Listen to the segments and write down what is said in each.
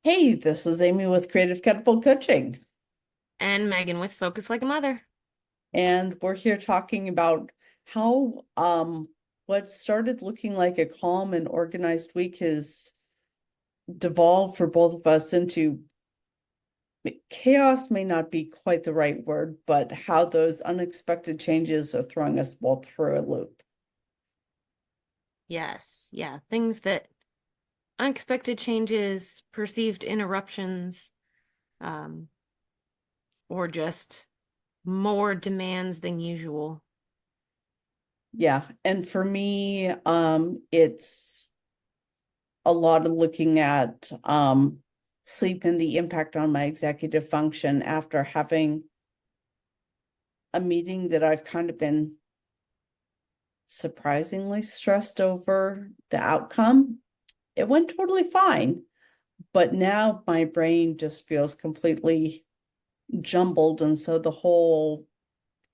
Hey, this is Amy with Creative Catapult Coaching, And Megan with Focus Like a Mother. and we're here talking about how what started looking like a calm and organized week has devolved for both of us into chaos may not be quite the right word, but how those unexpected changes are throwing us both through a loop. Yes, yeah, things that unexpected changes, perceived interruptions, um, or just more demands than usual. Yeah, and for me, it's a lot of looking at sleep and the impact on my executive function after having a meeting that I've kind of been surprisingly stressed over the outcome. It went totally fine, but now my brain just feels completely jumbled. And so the whole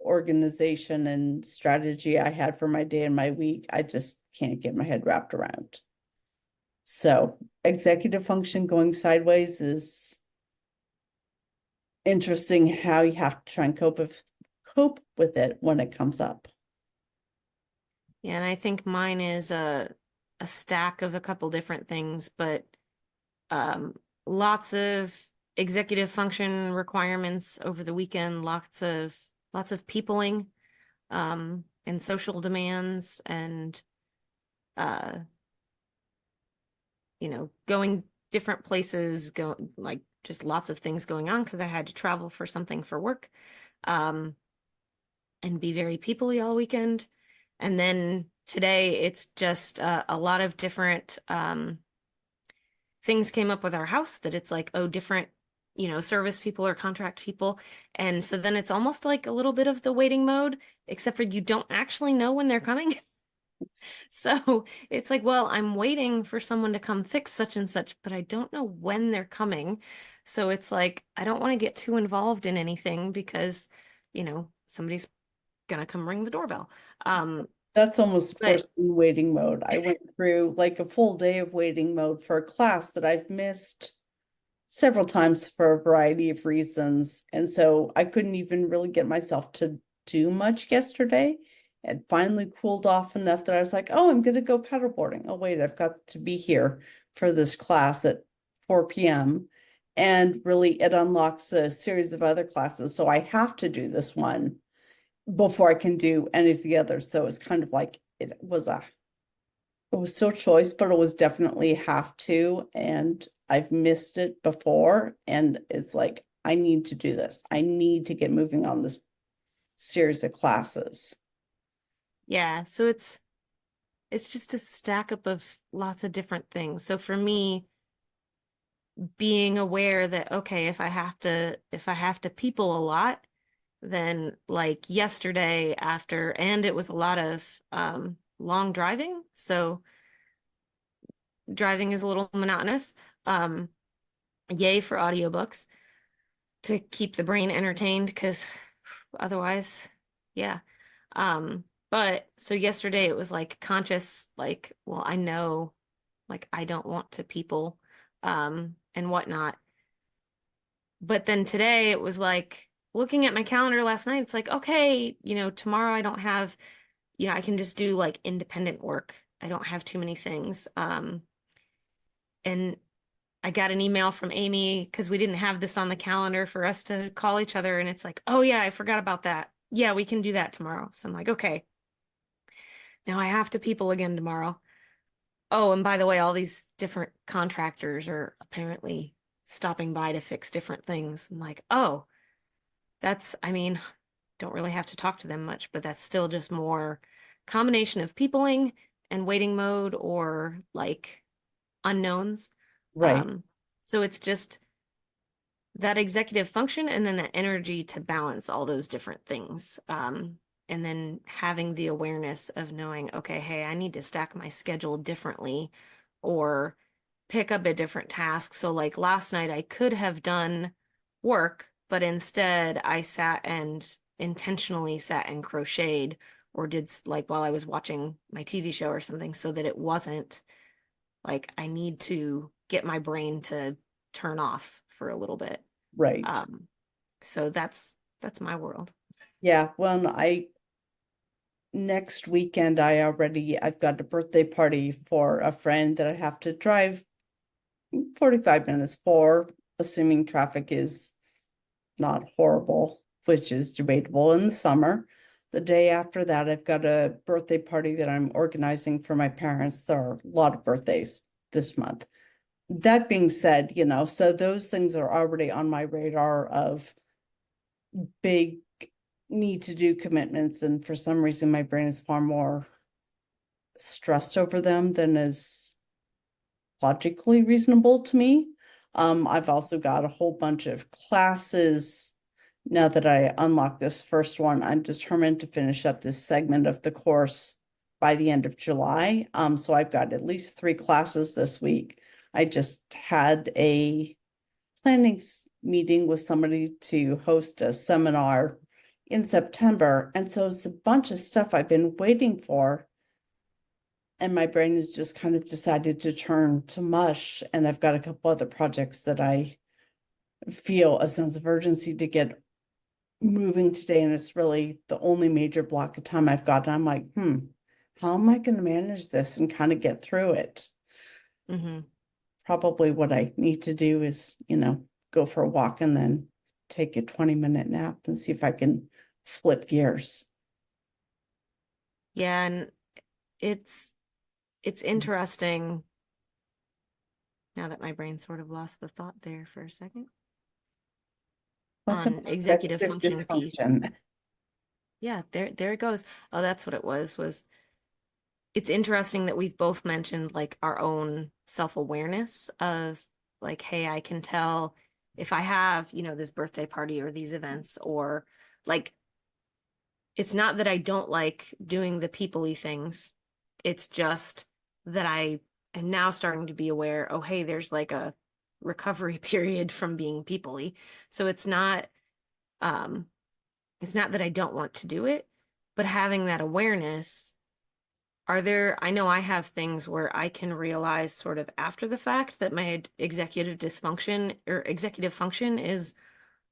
organization and strategy I had for my day and my week, I just can't get my head wrapped around. So executive function going sideways is interesting how you have to try and cope with it when it comes up. Yeah, and I think mine is a stack of a couple different things, but um, lots of executive function requirements over the weekend, lots of peopling, and social demands and uh going different places, go like just lots of things going on because I had to travel for something for work, um, and be very peoply all weekend. And then today it's just a lot of different things came up with our house that it's like, oh, different, service people or contract people. And so then it's almost like a little bit of the waiting mode, except for you don't actually know when they're coming. So it's like, well, I'm waiting for someone to come fix such and such, but I don't know when they're coming. So it's like, I don't want to get too involved in anything because, somebody's gonna come ring the doorbell. Um, That's almost but worse than waiting mode. I went through like a full day of waiting mode for a class that I've missed several times for a variety of reasons. And so I couldn't even really get myself to do much yesterday. It finally cooled off enough that I was like, oh, I'm going to go paddleboarding. Oh, wait, I've got to be here for this class at 4 p.m. And really, it unlocks a series of other classes. So I have to do this one before I can do any of the others. So it's kind of like it was still choice, but it was definitely have to. And I've missed it before. And it's like, I need to do this. I need to get moving on this series of classes. yeah, so it's just a stack up of lots of different things. So for me, being aware that okay, if I have to people a lot, then like yesterday after, and it was a lot of long driving, so driving is a little monotonous. Um, Yay for audiobooks to keep the brain entertained because otherwise, yeah. But so yesterday it was like conscious, like, well, I know like I don't want to people and whatnot. But then today it was like looking at my calendar last night, it's like, okay, tomorrow I don't have, I can just do like independent work. I don't have too many things. And I got an email from Amy because we didn't have this on the calendar for us to call each other. And it's like, oh, yeah, I forgot about that. Yeah, we can do that tomorrow. So I'm like, okay, now I have to people again tomorrow. Oh, and by the way, all these different contractors are apparently stopping by to fix different things. I'm like, oh, I mean, don't really have to talk to them much, but that's still just more combination of peopling and waiting mode or like unknowns. Right. Um, so it's just that executive function and then that energy to balance all those different things. And then having the awareness of knowing, okay, hey, I need to stack my schedule differently or pick up a different task. So, like last night, I could have done work, but instead I sat and intentionally sat and crocheted or did like while I was watching my TV show or something so that it wasn't like I need to get my brain to turn off for a little bit. Right. So that's my world. Yeah. Well, next weekend, I've got a birthday party for a friend that I have to drive 45 minutes for, assuming traffic is not horrible, which is debatable in the summer. The day after that, I've got a birthday party that I'm organizing for my parents. There are a lot of birthdays this month. That being said, so those things are already on my radar of big need to do commitments. And for some reason, my brain is far more stressed over them than is logically reasonable to me. I've also got a whole bunch of classes. Now that I unlock this first one, I'm determined to finish up this segment of the course by the end of July. So I've got at least 3 classes this week. I just had a planning meeting with somebody to host a seminar in September. And so it's a bunch of stuff I've been waiting for. And my brain has just kind of decided to turn to mush. And I've got a couple other projects that I feel a sense of urgency to get moving today. And it's really the only major block of time I've got. And I'm like, how am I going to manage this and kind of get through it? Mm-hmm. Probably what I need to do is, go for a walk and then take a 20-minute nap and see if I can flip gears. Yeah, and it's interesting now that my brain sort of lost the thought there for a second Welcome on to executive executive function piece. dysfunction. Yeah, there it goes. Oh, that's what it was it's interesting that we've both mentioned like our own self-awareness of like, hey, I can tell if I have, this birthday party or these events, or like it's not that I don't like doing the people-y things. It's just that I am now starting to be aware, oh, hey, there's like a recovery period from being people-y. So um, it's not that I don't want to do it, but having that awareness, I know I have things where I can realize sort of after the fact that my executive dysfunction or executive function is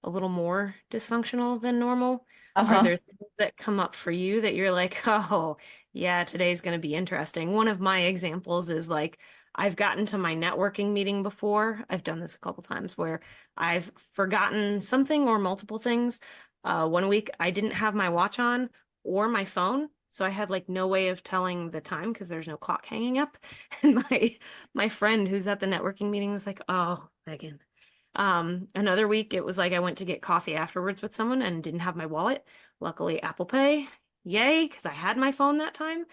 a little more dysfunctional than normal? Are Uh-huh. there things that come up for you that you're like, oh, yeah, today's going to be interesting? One of my examples is like, I've gotten to my networking meeting before. I've done this a couple times where I've forgotten something or multiple things. One week I didn't have my watch on or my phone. So I had like no way of telling the time because there's no clock hanging up. And my friend who's at the networking meeting was like, "Oh, Megan, another week it was like I went to get coffee afterwards with someone and didn't have my wallet. Luckily, Apple Pay, yay, because I had my phone that time.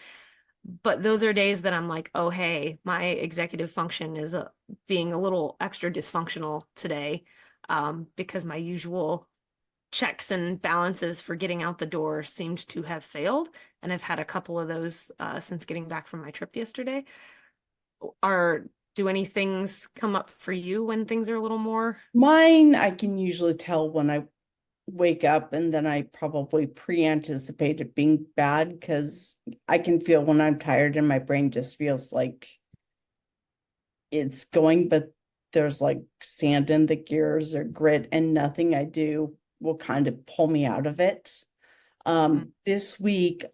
But those are days that I'm like, oh, hey, my executive function is being a little extra dysfunctional today, because my usual checks and balances for getting out the door seemed to have failed. And I've had a couple of those since getting back from my trip yesterday. Are do any things come up for you when things are a little more? Mine, I can usually tell when I wake up, and then I probably pre-anticipate it being bad because I can feel when I'm tired and my brain just feels like it's going, but there's like sand in the gears or grit, and nothing I do will kind of pull me out of it. This week,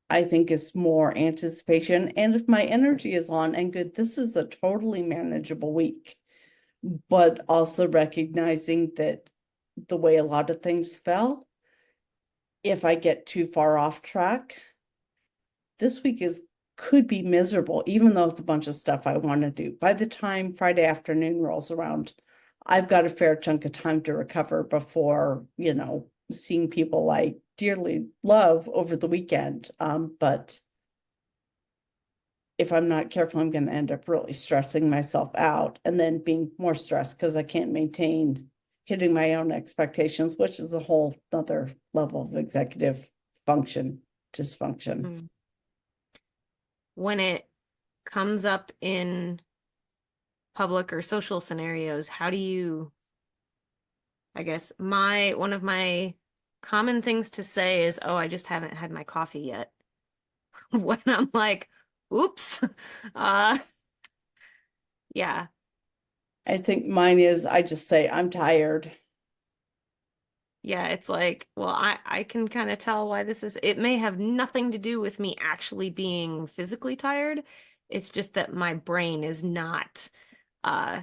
I think is more anticipation. And if my energy is on and good, this is a totally manageable week. But also recognizing that the way a lot of things fell, if I get too far off track, this week could be miserable, even though it's a bunch of stuff I want to do. By the time Friday afternoon rolls around, I've got a fair chunk of time to recover before, seeing people I dearly love over the weekend. But if I'm not careful, I'm going to end up really stressing myself out and then being more stressed because I can't maintain hitting my own expectations, which is a whole other level of executive function dysfunction. Mm. When it comes up in public or social scenarios, how do you, I guess one of my common things to say is, oh, I just haven't had my coffee yet. When I'm like, oops. Uh yeah. I think mine is I just say I'm tired. Yeah, it's like, well, I can kind of tell why this is. It may have nothing to do with me actually being physically tired. It's just that my brain is not uh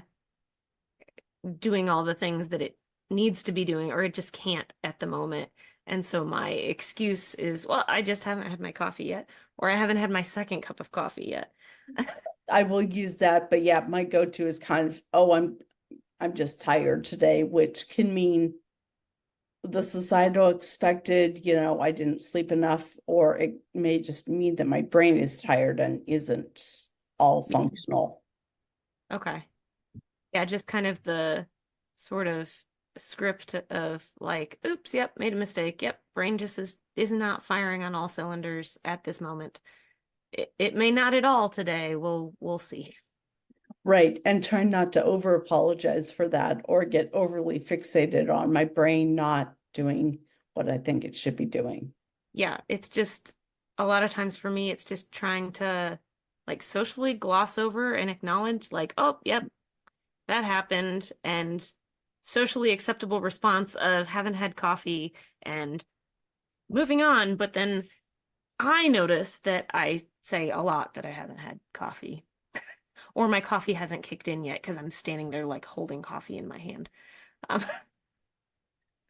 doing all the things that it needs to be doing, or it just can't at the moment. And so my excuse is, well, I just haven't had my coffee yet, or I haven't had my second cup of coffee yet. I will use that, but yeah, my go-to is kind of, oh, I'm just tired today, which can mean the societal expected, I didn't sleep enough, or it may just mean that my brain is tired and isn't all functional. Okay. Yeah, just kind of the sort of script of like, oops, yep, made a mistake. Yep, brain just is not firing on all cylinders at this moment. It may not at all today. We'll see. Right. And try not to over apologize for that or get overly fixated on my brain not doing what I think it should be doing. Yeah, it's just a lot of times for me, it's just trying to like socially gloss over and acknowledge like, oh, yep, that happened, and socially acceptable response of haven't had coffee and moving on. But then I notice that I say a lot that I haven't had coffee, or my coffee hasn't kicked in yet because I'm standing there like holding coffee in my hand. Um,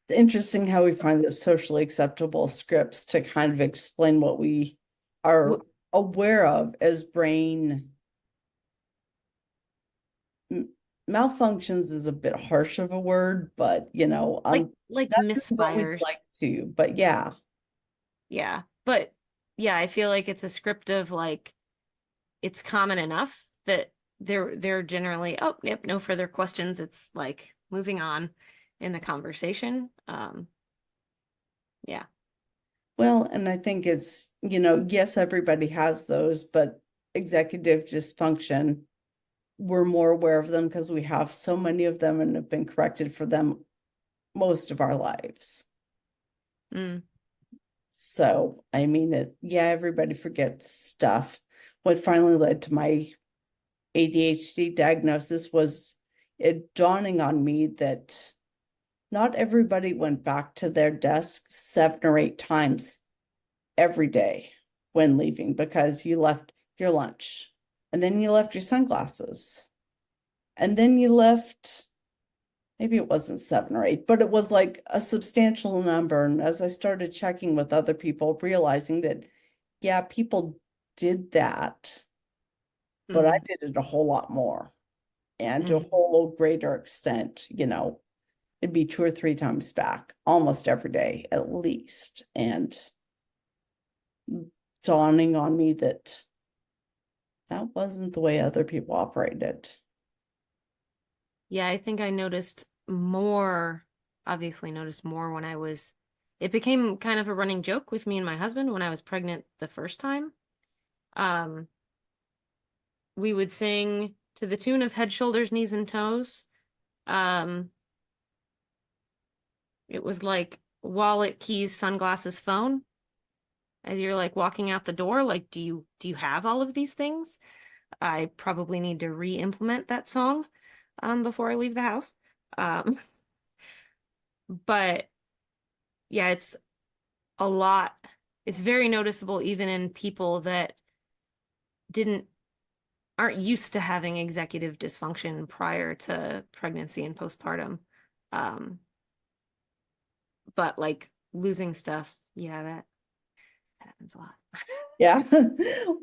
It's interesting how we find those socially acceptable scripts to kind of explain what we are aware of as brain malfunctions is a bit harsh of a word, but like that's what we'd misfires. like to. But yeah, Yeah. But yeah, I feel like it's a script of like it's common enough that they're generally, oh, yep, no further questions. It's like moving on in the conversation. Yeah. well, and I think it's, yes, everybody has those, but executive dysfunction, we're more aware of them because we have so many of them and have been corrected for them most of our lives. Mm. So, I mean, yeah, everybody forgets stuff. What finally led to my ADHD diagnosis was it dawning on me that not everybody went back to their desk 7 or 8 times every day when leaving because you left your lunch and then you left your sunglasses and then you left, maybe it wasn't 7 or 8, but it was like a substantial number. And as I started checking with other people, realizing that, yeah, people did that, but I Mm. did it a whole lot more and to a Mm. whole greater extent, it'd be 2 or 3 times back almost every day at least. And dawning on me that that wasn't the way other people operated. Yeah, I think I noticed more, obviously noticed more when it became kind of a running joke with me and my husband when I was pregnant the first time. Um, we would sing to the tune of Head, Shoulders, Knees, and Toes. Um, it was like wallet, keys, sunglasses, phone. As you're like walking out the door, like, do you have all of these things? I probably need to re-implement that song before I leave the house. Um, but yeah, it's a lot. It's very noticeable even in people that didn't aren't used to having executive dysfunction prior to pregnancy and postpartum. Um, but like losing stuff, yeah, that happens a lot. Yeah.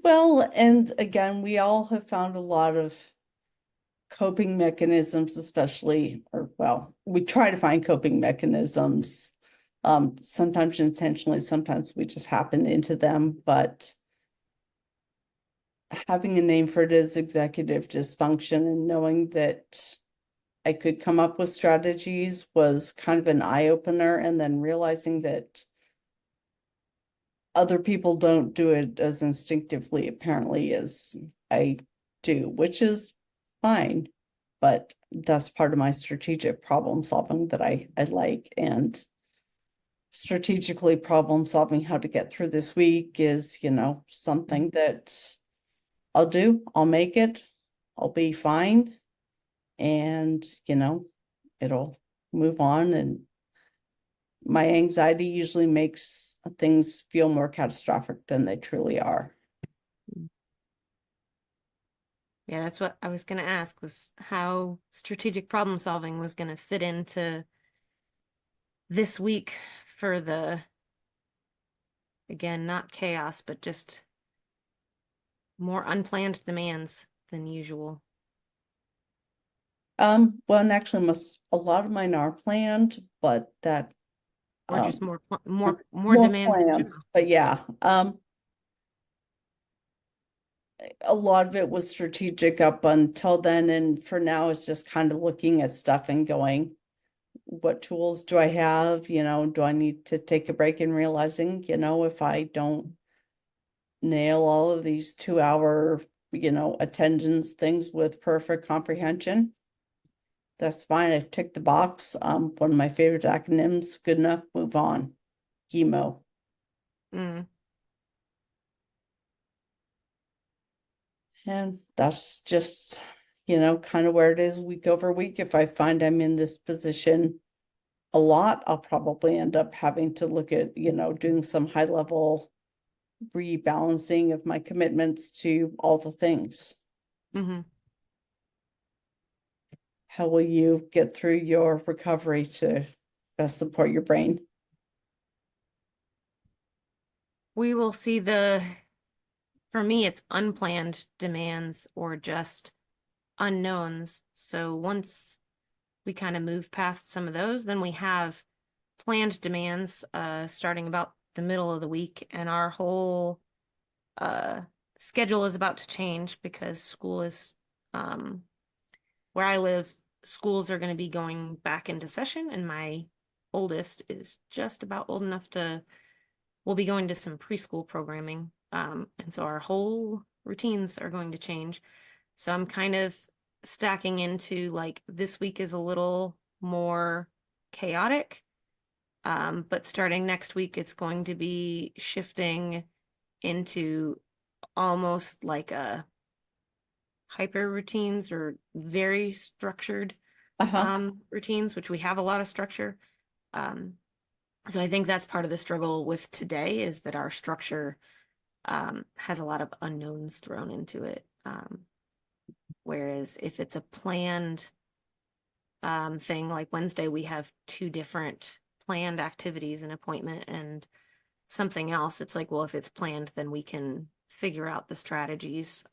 Well, and again, we all have found a lot of coping mechanisms, especially, or well, we try to find coping mechanisms, sometimes intentionally, sometimes we just happen into them, but having a name for it is executive dysfunction and knowing that I could come up with strategies was kind of an eye opener. And then realizing that other people don't do it as instinctively, apparently, as I do, which is fine. But that's part of my strategic problem solving that I like. And strategically problem solving how to get through this week is, something that I'll do. I'll make it. I'll be fine. and, it'll move on. And my anxiety usually makes things feel more catastrophic than they truly are. Yeah, that's what I was going to ask, was how strategic problem solving was going to fit into this week for the, again, not chaos, but just more unplanned demands than usual. Well, and actually a lot of mine are planned, but that Or just um more more demands in plans. general. But yeah, a lot of it was strategic up until then, and for now it's just kind of looking at stuff and going, what tools do I have? Do I need to take a break and realizing, if I don't nail all of these 2 hour, attendance things with perfect comprehension, that's fine. I've ticked the box. One of my favorite acronyms, good enough, move on. Chemo. Mm. And that's just, kind of where it is week over week. If I find I'm in this position a lot, I'll probably end up having to look at, doing some high level rebalancing of my commitments to all the things. Hmm. How will you get through your recovery to best support your brain? We will see for me, it's unplanned demands or just unknowns. So once we kind of move past some of those, then we have planned demands starting about the middle of the week, and our whole uh, schedule is about to change because school is um, where I live. Schools are going to be going back into session, and my oldest is just about old enough to. We'll be going to some preschool programming, and so our whole routines are going to change. So I'm kind of stacking into like this week is a little more chaotic. But starting next week, it's going to be shifting into almost like a hyper routines or very structured Uh-huh. routines, which we have a lot of structure. Um, so I think that's part of the struggle with today is that our structure has a lot of unknowns thrown into it. Whereas if it's a planned thing like Wednesday, we have two different planned activities, an appointment and something else. It's like, well, if it's planned, then we can figure out the strategies.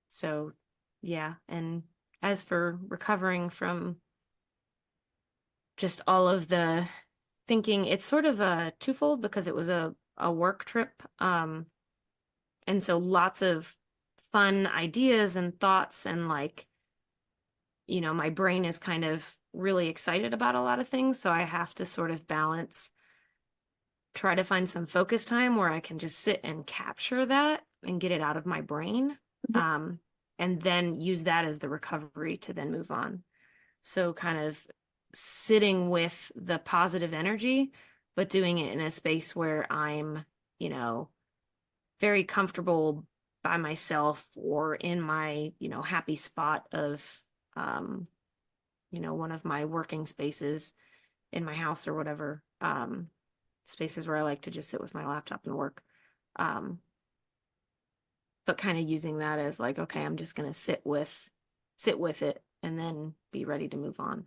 So yeah. And as for recovering from just all of the thinking, it's sort of a twofold because it was a work trip. And so lots of fun ideas and thoughts and like, my brain is kind of really excited about a lot of things. So I have to sort of balance, try to find some focus time where I can just sit and capture that and get it out of my brain. Um, and then use that as the recovery to then move on. So kind of sitting with the positive energy, but doing it in a space where I'm, you know, very comfortable by myself or in my, happy spot of, um, one of my working spaces in my house or whatever, spaces where I like to just sit with my laptop and work. Um, but kind of using that as like, okay, I'm just going to sit with it and then be ready to move on.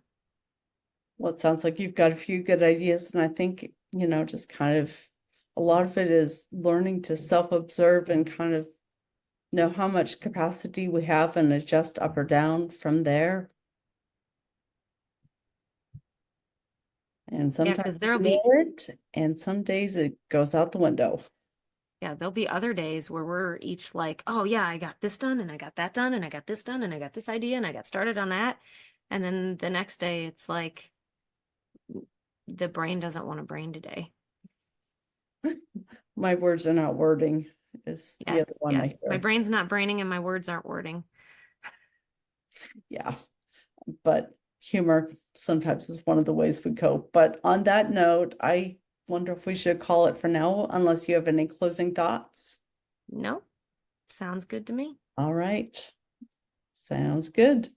Well, it sounds like you've got a few good ideas, and I think, just kind of a lot of it is learning to self-observe and kind of know how much capacity we have and adjust up or down from there. And Yeah, sometimes because we nail it, and some days it goes out the window. there'll be other days where we're each like, oh yeah, I got this done and I got that done and I got this done and I got this idea and I got started on that. And then the next day it's like the brain doesn't want to brain today. My words are not wording is the other Yes, one I yes. My hear. brain's not braining and my words aren't wording. Yeah, but humor sometimes is one of the ways we cope. But on that note, I wonder if we should call it for now, unless you have any closing thoughts. No, sounds good to me. All right. Sounds good.